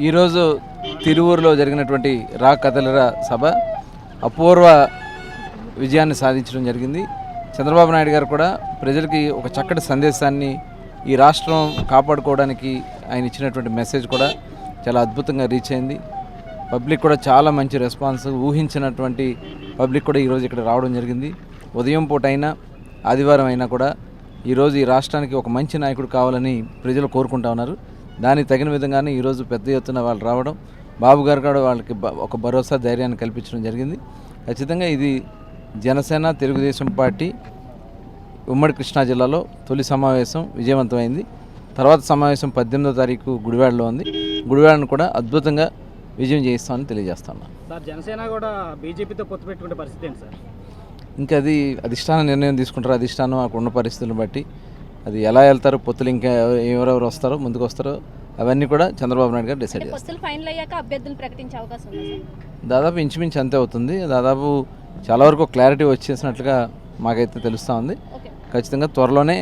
ఈరోజు తిరువూరులో జరిగినటువంటి రా కదలిరా సభ అపూర్వ విజయాన్ని సాధించడం జరిగింది. చంద్రబాబు నాయుడు గారు కూడా ప్రజలకి ఒక చక్కటి సందేశాన్ని ఈ రాష్ట్రం కాపాడుకోవడానికి ఆయన ఇచ్చినటువంటి మెసేజ్ కూడా చాలా అద్భుతంగా రీచ్ అయింది. పబ్లిక్ కూడా చాలా మంచి రెస్పాన్స్, ఊహించినటువంటి పబ్లిక్ కూడా ఈరోజు ఇక్కడ రావడం జరిగింది. ఉదయం పూట అయినా ఆదివారం అయినా కూడా ఈరోజు ఈ రాష్ట్రానికి ఒక మంచి నాయకుడు కావాలని ప్రజలు కోరుకుంటా ఉన్నారు. దానికి తగిన విధంగానే ఈరోజు పెద్ద ఎత్తున వాళ్ళు రావడం, బాబు గారు కూడా వాళ్ళకి ఒక భరోసా ధైర్యాన్ని కల్పించడం జరిగింది. ఖచ్చితంగా ఇది జనసేన తెలుగుదేశం పార్టీ ఉమ్మడి కృష్ణా జిల్లాలో తొలి సమావేశం విజయవంతమైంది. తర్వాత సమావేశం 18వ తారీఖు గుడివాడలో ఉంది. గుడివాడను కూడా అద్భుతంగా విజయం చేయిస్తామని తెలియజేస్తాను. సార్, జనసేన కూడా బీజేపీతో పొత్తు పెట్టుకునే పరిస్థితి ఏంటి సార్? ఇంకా అది అధిష్టానం నిర్ణయం తీసుకుంటారు. అధిష్టానం అక్కడ ఉన్న పరిస్థితులను బట్టి అది ఎలా వెళ్తారో, పొత్తులు ఇంకా ఎవరెవరు వస్తారో, ముందుకు వస్తారో అవన్నీ కూడా చంద్రబాబు నాయుడు గారు డిసైడ్ చేస్తారు. పొత్తులు ఫైనల్ అయ్యాక అభ్యర్థులు ప్రకటించే అవకాశం ఉంది సార్? దాదాపు ఇంచుమించు అంతే అవుతుంది. దాదాపు చాలా వరకు క్లారిటీ వచ్చేసినట్లుగా మాకైతే తెలుస్తూ ఉంది. ఖచ్చితంగా త్వరలోనే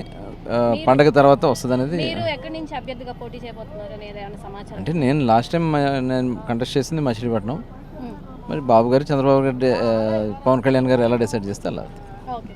పండగ తర్వాత వస్తుంది అనేది. మీరు ఎక్కడి నుంచి అభ్యర్థిగా పోటీ చేయబోతున్నారు అనేది ఏమైనా సమాచారం? అంటే నేను లాస్ట్ టైం నేను కంటెస్ట్ చేసింది మచిలీపట్నం. మరి బాబు గారు, చంద్రబాబు గారు, పవన్ కళ్యాణ్ గారు ఎలా డిసైడ్ చేస్తే అలా. ఓకే.